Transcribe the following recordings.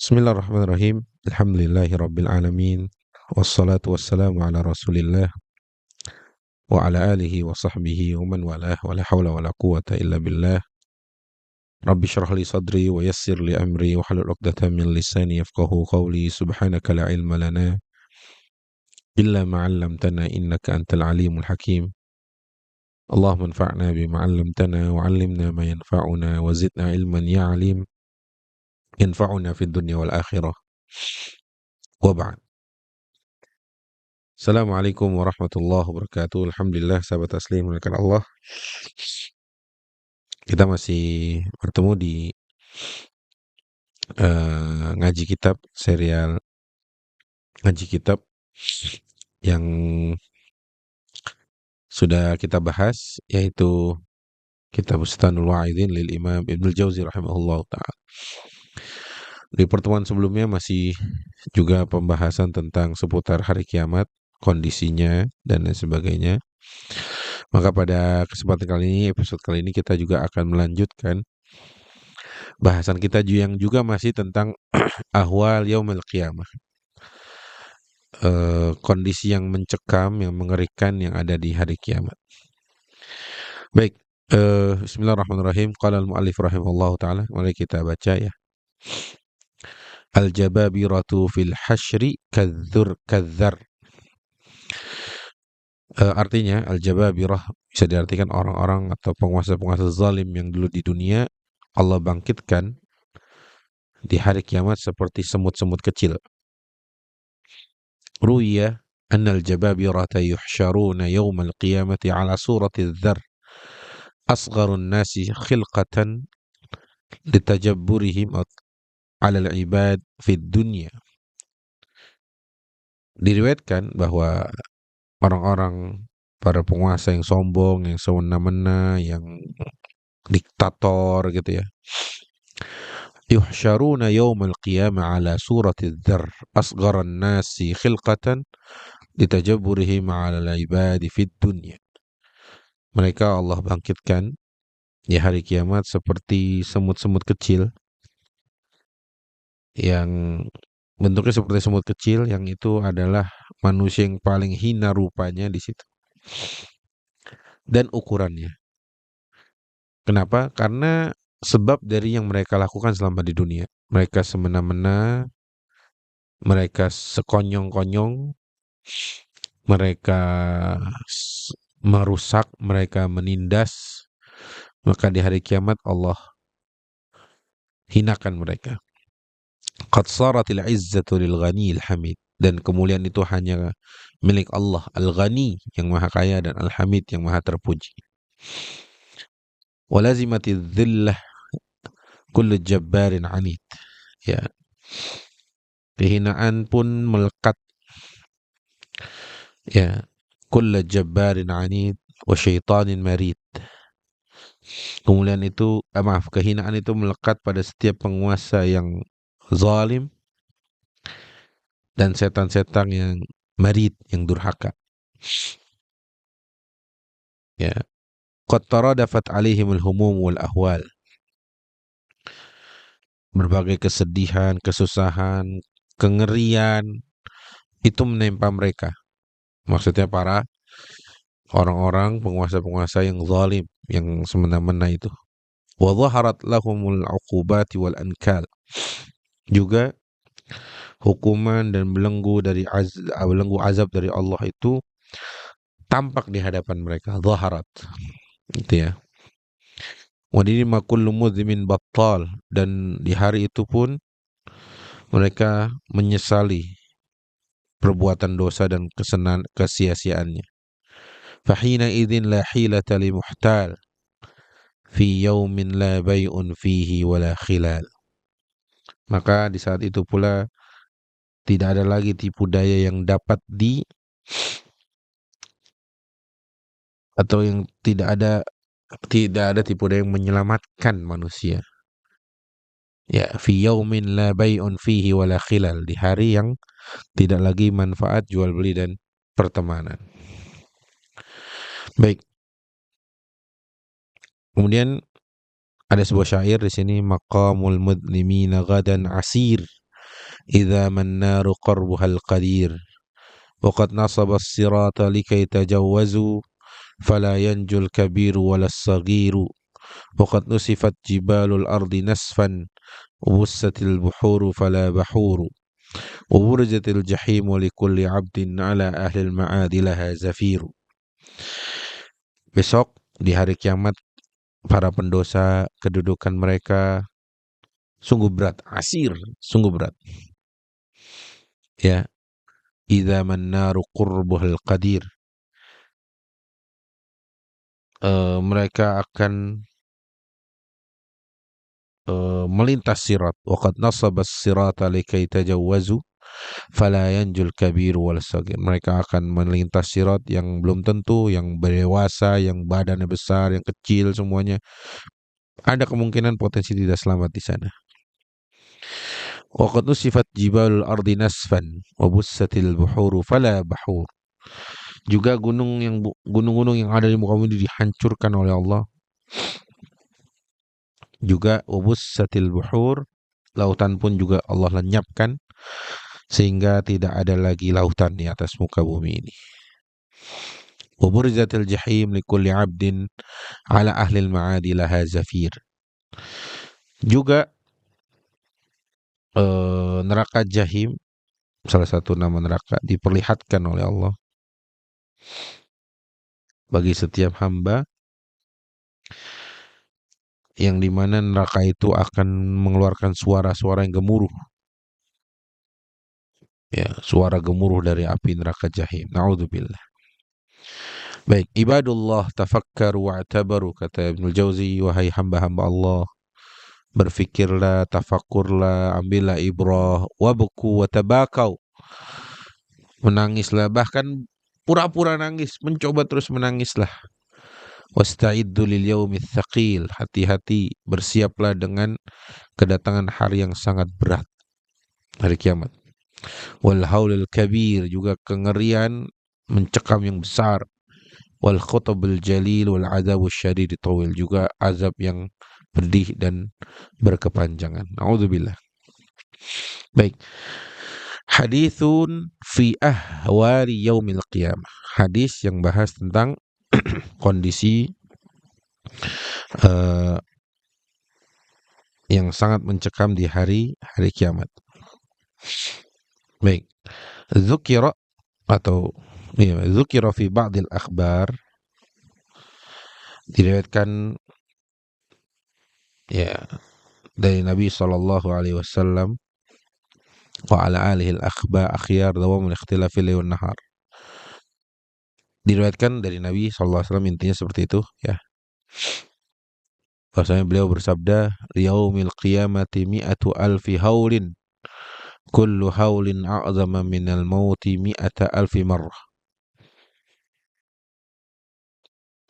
Bismillahirrahmanirrahim. Alhamdulillahirabbil alamin. Wassalatu wassalamu ala Rasulillah wa ala alihi wa sahbihi wa man walah wa la haula wa la quwata illa billah. Rabbi shrah li sadri wa yassir li amri wa hlul 'uqdatam min lisani yafqahu qawli. Subhanaka la ilma lana illa ma 'allamtana innaka antal alimul hakim. Allahumma anfa'na bima 'allamtana wa 'allimna ma yanfa'una wa zidna ilman ya 'alim yanfa'una fid dunya wal akhirah. Wa ba'd. Assalamualaikum warahmatullahi wabarakatuh. Alhamdulillah, sahabat taslim muliakan Allah. Kita masih bertemu di ngaji kitab, serial ngaji kitab yang sudah kita bahas, yaitu Kitab Bustanul Wa'idin lil Imam Ibnul Jauzi rahimahullah ta'ala. Di pertemuan sebelumnya masih juga pembahasan tentang seputar hari kiamat, kondisinya dan lain sebagainya. Maka pada kesempatan kali ini, episode kali ini kita juga akan melanjutkan bahasan kita yang juga masih tentang ahwal yaumil qiyamah. Kondisi yang mencekam, yang mengerikan yang ada di hari kiamat. Baik, bismillahirrahmanirrahim. Qala al-mu'allif rahimahullahu ta'ala. Mari kita baca ya. Al-jababiratu fil hasyri kadzar. Artinya al-jababirah bisa diartikan orang-orang atau penguasa-penguasa zalim yang dulu di dunia Allah bangkitkan di hari kiamat seperti semut-semut kecil. Ruya anna al-jababirata yuhsyaruna yawmal qiyamati ala surati dzar asgharun nasi khilqatan litajabburihim ala al-ibad fid dunya. Diriwayatkan bahwa orang-orang, para penguasa yang sombong, yang semena-mena, yang diktator gitu ya, yuhsyaruna yawmal qiyamah ala surati dzar asgharan nasi khilqatan litajabburihim ala al-ibad fid dunya. Mereka Allah bangkitkan di hari kiamat seperti semut-semut kecil yang bentuknya seperti semut kecil, yang itu adalah manusia yang paling hina rupanya di situ dan ukurannya. Kenapa? Karena sebab dari yang mereka lakukan selama di dunia. Mereka semena-mena, mereka sekonyong-konyong, mereka merusak, mereka menindas. Maka di hari kiamat Allah hinakan mereka. Qad saratil izzatu lil ghaniyil hamid. Dan kemuliaan itu hanya milik Allah, Al-Ghani yang maha kaya, dan Al-Hamid yang maha terpuji. Walazimati dhillah kullu jabbarin anid. Ya. Kehinaan pun melekat, ya, kullu jabbarin anid wa syaitanin marid. Kemuliaan itu, kehinaan itu melekat pada setiap penguasa yang zalim dan setan-setan yang marid, yang durhaka. Ya. Qad taradafat alaihimul humum wal ahwal. Berbagai kesedihan, kesusahan, kengerian itu menimpa mereka. Maksudnya para orang-orang penguasa-penguasa yang zalim, yang semena-mena itu. Wa dhaharat lahumul uqubati wal ankal. Juga hukuman dan belenggu azab dari Allah itu tampak di hadapan mereka. Dhaharat. Gitu ya. Wa dinima kullu mudhimin battal. Dan di hari itu pun mereka menyesali perbuatan dosa dan kesia-siaannya. Fahina idzin la hilata li muhtal fi yaumin la bay'un fihi wala khilal. Maka di saat itu pula tidak ada lagi tipu daya yang dapat atau yang tidak ada tipu daya yang menyelamatkan manusia. Ya, fi yaumin la bay'un fihi wala khilal, di hari yang tidak lagi manfaat jual beli dan pertemanan. Baik. Kemudian ada sebuah syair di sini, maqamul mudlimina ghadan asir idza man naru qarbuha al-qadir wa qad nasaba as-sirata likay tajawwazu fala yanjul kabiru wala as-saghiru wa qad nusifat jibalul ardi nasfan wussatil buhuru fala bahuru wa burjatil jahimu likulli 'abdin 'ala ahli al-ma'adi laha zafiru. Besok di hari kiamat para pendosa kedudukan mereka sungguh berat, asir, sungguh berat. Ya, idza man naru qurbuhal qadir. Mereka akan melintas sirat. Wa qad nasaba as-sirata likay tajawwazu fala yanjul kabir wal sagir. Mereka akan melintas sirat yang belum tentu, yang dewasa, yang badannya besar, yang kecil, semuanya ada kemungkinan potensi tidak selamat di sana. Wa qad nusifat jibalul ardi nasfan wa bussatil buhuru fala bahur. Juga gunung-gunung yang ada di muka bumi dihancurkan oleh Allah. Juga wa bussatil buhur, lautan pun juga Allah lenyapkan sehingga tidak ada lagi lautan di atas muka bumi ini. Wa burzatil jahim likulli 'abdin 'ala ahli al-ma'adi laha zafir. Juga neraka jahim, salah satu nama neraka, diperlihatkan oleh Allah bagi setiap hamba, yang dimana neraka itu akan mengeluarkan suara-suara yang gemuruh. Ya, suara gemuruh dari api neraka jahim. Na'udzubillah. Baik, ibadullah tafakkaru wa'tabaru, kata Ibnul Jauzi, wahai hamba-hamba Allah, berfikirlah, tafakkurlah, ambillah ibrah, wabku watabakau, menangislah, bahkan pura-pura nangis, mencoba terus menangislah. Wasta'iddu lil yaumits tsaqil, hati-hati, bersiaplah dengan kedatangan hari yang sangat berat, hari kiamat. Wal haulil kabir, juga kengerian mencekam yang besar. Wal khutabul jalil wal adzabus syadid tawil, juga azab yang pedih dan berkepanjangan. Nauzubillah. Baik. Haditsun fi ahwari yaumil qiyamah. Hadis yang bahas tentang kondisi yang sangat mencekam di hari kiamat. Baik. Dzukira dzukira fi ba'dil akhbar, diriwayatkan ya dari Nabi sallallahu alaihi wasallam, wa ala alihi al-akhba akhyar dawamul ikhtilafi layl wan nahar. Diriwayatkan dari Nabi sallallahu alaihi wasallam, intinya seperti itu ya. Bahasanya beliau bersabda, yaumil qiyamati mi'atu alfi haulin kullu haulin a'zama minal mauti mi'ata alfi marrah.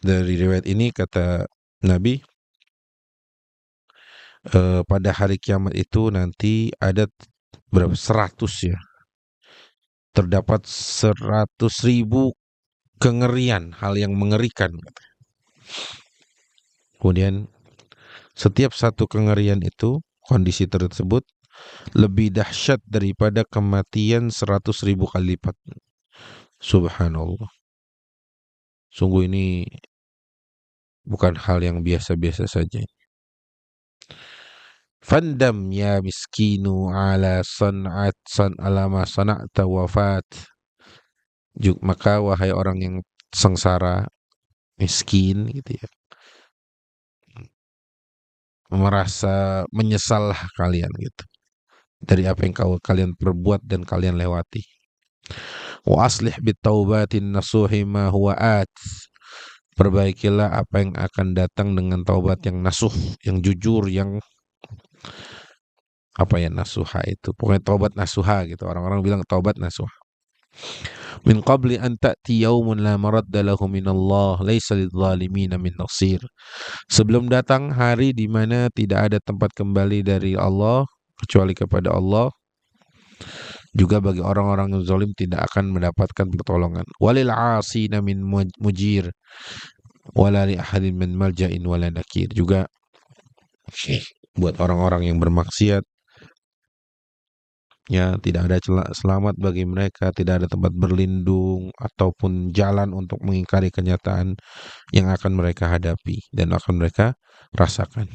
Dari riwayat ini kata Nabi, pada hari kiamat itu nanti ada berapa? 100 ya. Terdapat 100.000 kengerian, hal yang mengerikan. Kemudian setiap satu kengerian itu, kondisi tersebut lebih dahsyat daripada kematian 100.000 kali lipat. Subhanallah. Sungguh ini bukan hal yang biasa-biasa saja. Fandam ya miskinu ala alama sana'ta wafat. Maka wahai orang yang sengsara, miskin gitu ya, merasa menyesal kalian gitu dari apa yang kalian perbuat dan kalian lewati. Wa aslih bitaubatin nasuhi ma huwa at. Perbaikilah apa yang akan datang dengan taubat yang nasuh, yang jujur, yang apa ya, nasuha itu. Pokoknya taubat nasuha gitu. Orang-orang bilang taubat nasuha. Min qabli an ta'ti yaumun la maradda lahu minallah laisa lidh-dhalimin min nasir. Sebelum datang hari di mana tidak ada tempat kembali dari Allah kecuali kepada Allah, juga bagi orang-orang yang zalim tidak akan mendapatkan pertolongan. Walil 'asina min mujir wala li ahadin min malja'in wala nakir. Juga buat orang-orang yang bermaksiat Ya, tidak ada selamat bagi mereka, tidak ada tempat berlindung ataupun jalan untuk mengingkari kenyataan yang akan mereka hadapi dan akan mereka rasakan.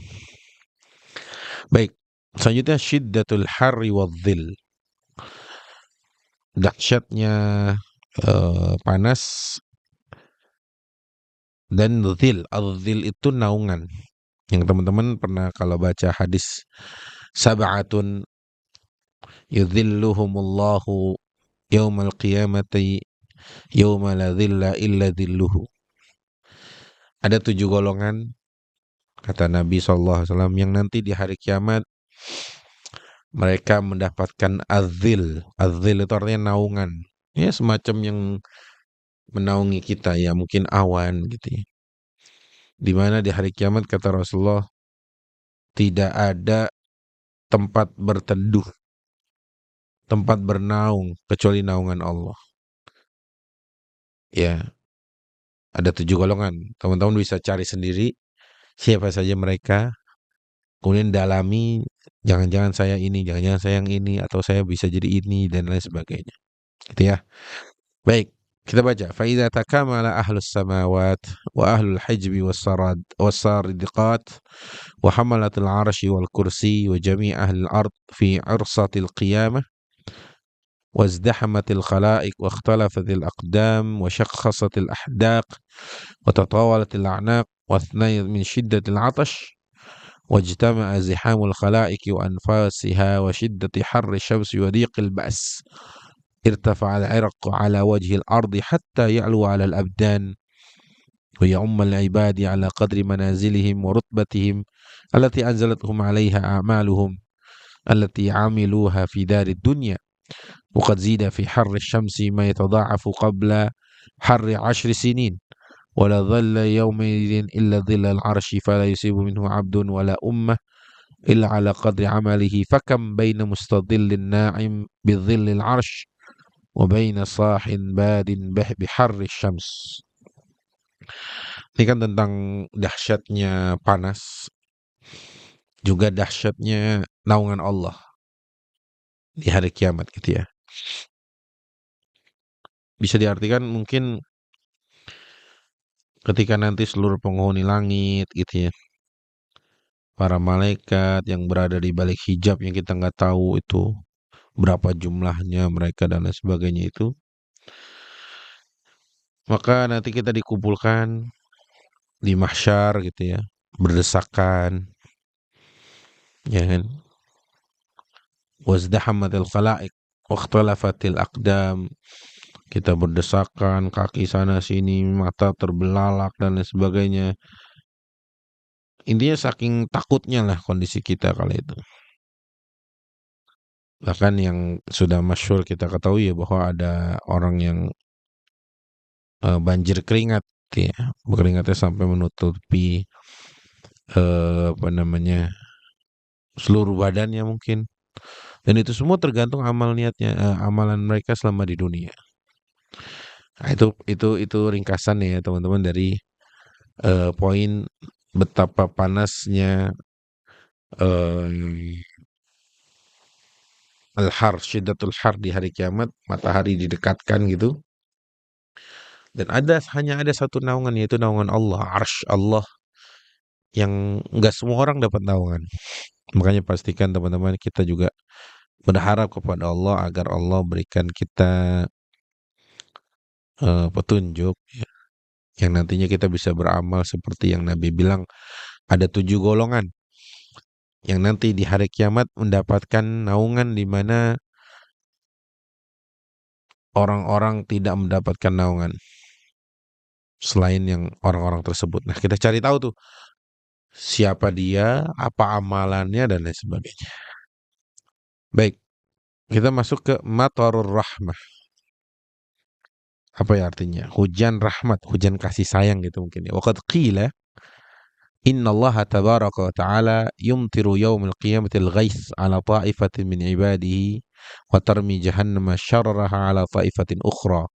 Baik, selanjutnya syiddatul harri wadh-dhil. Dahsyatnya panas dan dhil. Al-dhil itu naungan. Yang teman-teman pernah kalau baca hadis sab'atun yudhilluhumullahu yaumal qiyamati yauma la dhilla illa dhilluhu. Ada 7 golongan kata Nabi SAW yang nanti di hari kiamat mereka mendapatkan azil. Azil itu artinya naungan. Ya semacam yang menaungi kita ya, mungkin awan gitu ya. Di mana di hari kiamat kata Rasulullah tidak ada tempat berteduh, tempat bernaung kecuali naungan Allah. Ya, ada 7 golongan. Teman-teman bisa cari sendiri siapa saja mereka. Kemudian dalami, jangan-jangan saya ini, jangan-jangan saya yang ini, atau saya bisa jadi ini dan lain sebagainya. Gitu ya. Baik, kita baca. فَإِذَا تَكَمَلَ أَهْلُ السَّمَاوَاتِ وَأَهْلُ الْحِجْبِ وَالصَّارِدِقَاتِ وَحَمَلَةِ الْعَرْشِ وَالْكُرْسِيِّ وَجَمِيعِ أَهْلِ الْأَرْضِ فِي عِرْصَةِ الْقِيَامَةِ وازدحمت الخلائق واختلفت الأقدام وشخصت الأحداق وتطاولت الأعناق واثنيت من شدة العطش واجتمع زحام الخلائق وأنفاسها وشدة حر الشمس وضيق البأس ارتفع العرق على وجه الأرض حتى يعلو على الأبدان ويعم العباد على قدر منازلهم ورتبتهم التي أنزلتهم عليها أعمالهم التي عملوها في دار الدنيا وقد زيد في حر الشمس ما يتضاعف قبل حر 10 سنين ولا ظل يومئذ إلا ظل العرش فلا يصيب منه عبد ولا أمة إلا على قدر عمله فكم بين مستظل ناعم بظل العرش وبين صاح باد بحر الشمس. Ini kan tentang dahsyatnya panas, juga dahsyatnya naungan Allah di hari kiamat gitu ya. Bisa diartikan mungkin ketika nanti seluruh penghuni langit gitu ya, para malaikat yang berada di balik hijab yang kita nggak tahu itu berapa jumlahnya mereka dan lain sebagainya itu, maka nanti kita dikumpulkan di mahsyar gitu ya, berdesakan, ya kan? Wazdahamatil khalaiq wakhtalafatil aqdam, kita berdesakan, kaki sana sini, mata terbelalak dan lain sebagainya. Intinya saking takutnya lah kondisi kita kala itu. Bahkan yang sudah masyhur kita ketahui ya bahwa ada orang yang banjir keringat ya, keringatnya sampai menutupi apa namanya seluruh badannya mungkin. Dan itu semua tergantung amalan mereka selama di dunia. Nah, itu ringkasan ya teman-teman dari poin betapa panasnya al-har, syiddatul har di hari kiamat, matahari didekatkan gitu. Dan hanya ada satu naungan, yaitu naungan Allah, arsy Allah, yang enggak semua orang dapat naungan. Makanya pastikan teman-teman kita juga berharap kepada Allah agar Allah berikan kita petunjuk ya, yang nantinya kita bisa beramal seperti yang Nabi bilang, ada 7 golongan yang nanti di hari kiamat mendapatkan naungan di mana orang-orang tidak mendapatkan naungan selain yang orang-orang tersebut. Nah, kita cari tahu tuh siapa dia, apa amalannya dan lain sebagainya. Baik, kita masuk ke matarur rahmah. Apa ya artinya? Hujan rahmat, hujan kasih sayang gitu mungkin ya. Waqad qila inna Allah tabaraka wa ta'ala yumtiru yawmal qiyamati al-ghaith ala ta'ifatin min ibadihi wa tarmi jahannama syarraha ala ta'ifatin ukhra.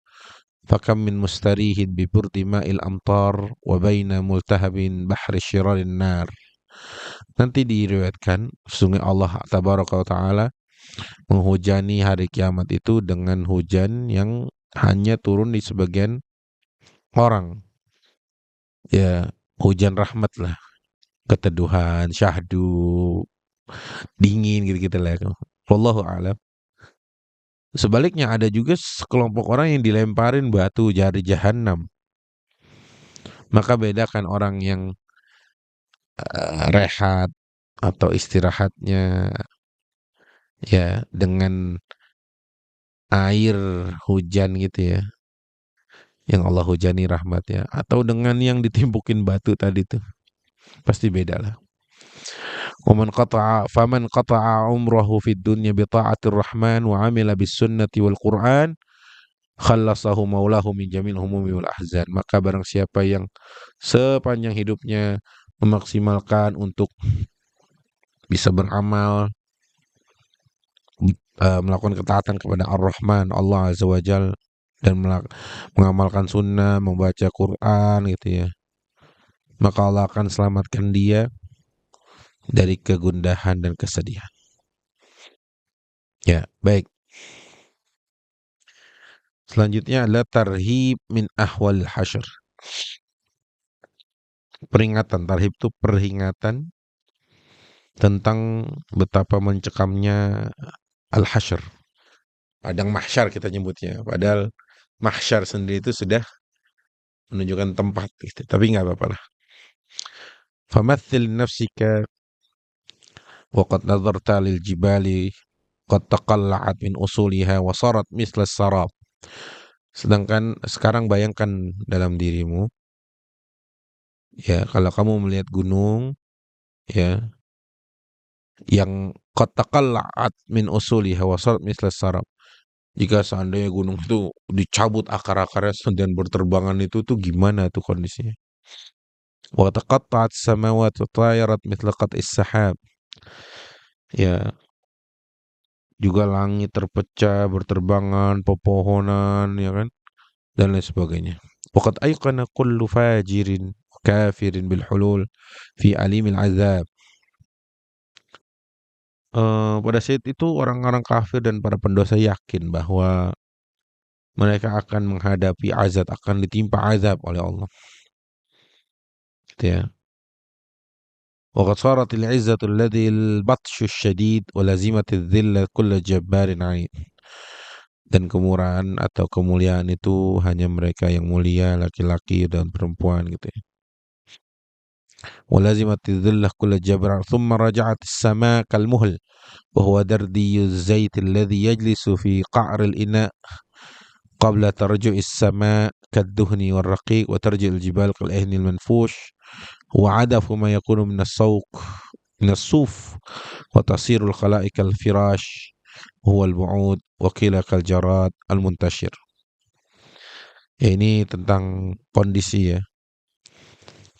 Fakam min mustarihin bi burdi ma'il amtar wa baina multahabin bahri syirarin nar. Nanti diriwayatkan sesungguhnya Allah tabaraka wa ta'ala menghujani hari kiamat itu dengan hujan yang hanya turun di sebagian orang. Ya, hujan rahmat lah, keteduhan, syahdu, dingin gitu-gitu lah. Wallahu a'lam. Sebaliknya ada juga sekelompok orang yang dilemparin batu dari jahanam. Maka bedakan orang yang rehat atau istirahatnya ya dengan air hujan gitu ya, yang Allah hujani rahmatnya, atau dengan yang ditimpukin batu tadi tuh, pasti beda lah. Faman qata'a umrahu fid dunya bi ta'atir rahman wa 'amila bis sunnati wal Qur'an khallasahu maulahu min jamil humumi wal ahzan. Maka barang siapa yang sepanjang hidupnya memaksimalkan untuk bisa beramal, melakukan ketaatan kepada Ar-Rahman, Allah Azza wa Jal, dan mengamalkan sunnah, membaca Quran gitu ya, maka Allah akan selamatkan dia dari kegundahan dan kesedihan. Ya, baik. Selanjutnya adalah tarhib min ahwal hasyr. Peringatan, tarhib itu peringatan tentang betapa mencekamnya al-hasyr. Padang mahsyar kita nyebutnya. Padahal mahsyar sendiri itu sudah menunjukkan tempat gitu. Tapi nggak apa-apa lah. Famathil nafsika waqad nazarta lil jibali qad taqalla'at min usuliha wa sarat misla sarab. Sedangkan sekarang bayangkan dalam dirimu, ya, kalau kamu melihat gunung, ya, yang qad taqalla'at min usuliha wa sarat misla sarab. Jika seandainya gunung itu dicabut akar-akarnya dan berterbangan itu tuh gimana tuh kondisinya? Wa taqatta'at samawati wa tayarat mithla qat'is sahab. Ya, juga langit terpecah, berterbangan, pepohonan, ya kan, dan lain sebagainya. Waqad ayqana kullu fajirin kafirin bil hulul fi alimil azab. Pada saat itu orang-orang kafir dan para pendosa yakin bahwa mereka akan menghadapi azab, akan ditimpa azab oleh Allah. Gitu ya. Waqad saratil izzatu alladhi al-batshu syadid wa lazimatil dhilla kullu jabbarin 'anid. Dan kemurahan atau kemuliaan itu hanya mereka yang mulia, laki-laki dan perempuan gitu ya. Wa lazimatil dhillah kullu jabbarin thumma raja'at as-samaa kal muhl wa huwa dardiyu az-zait alladhi yajlisu fi qa'ril ina' qabla tarju'is samaa kad-duhni wal raqiq wa tarji'ul jibal kal ihni al-manfush wa 'adafu ma yakunu min as-sawq min as-suf wa tasirul khalaiq al-firash huwa al-bu'ud wa qila kal jarad al-muntashir. Ya, ini tentang kondisi ya,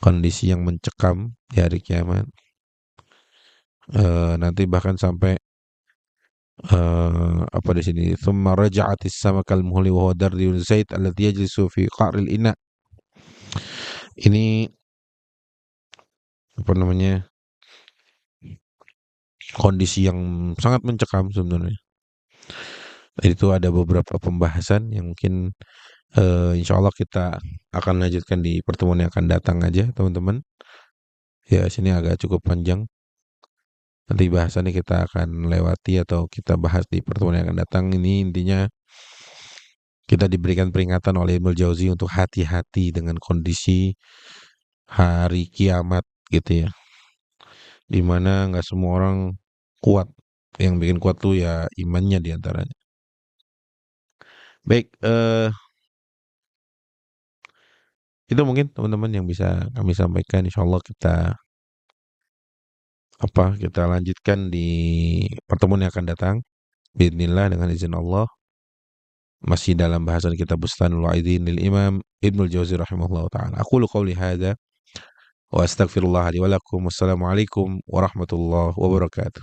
kondisi yang mencekam di hari kiamat. Nanti bahkan sampai apa di sini, thumma raja'atis sama kal muhli wa huwa dardiyul zait alladhi yajlisu fi qa'ril ina. Ini apa namanya, kondisi yang sangat mencekam sebenarnya. Itu ada beberapa pembahasan yang mungkin insya Allah kita akan lanjutkan di pertemuan yang akan datang aja teman-teman. Ya, sini agak cukup panjang. Nanti bahasannya kita akan lewati atau kita bahas di pertemuan yang akan datang. Ini intinya kita diberikan peringatan oleh Ibnu Jauzi untuk hati-hati dengan kondisi hari kiamat gitu ya. Dimana nggak semua orang kuat. Yang bikin kuat tuh ya imannya diantaranya. Baik, itu mungkin teman-teman yang bisa kami sampaikan. Insya Allah kita lanjutkan di pertemuan yang akan datang. Bismillah dengan izin Allah. Masih dalam bahasan kitab Bustanul Wa'idin lil Imam Ibnul Jauzi rahimahullah ta'ala. Aqulu qawli hadza wa astaghfirullah li wa lakum. Wassalamualaikum warahmatullahi wabarakatuh.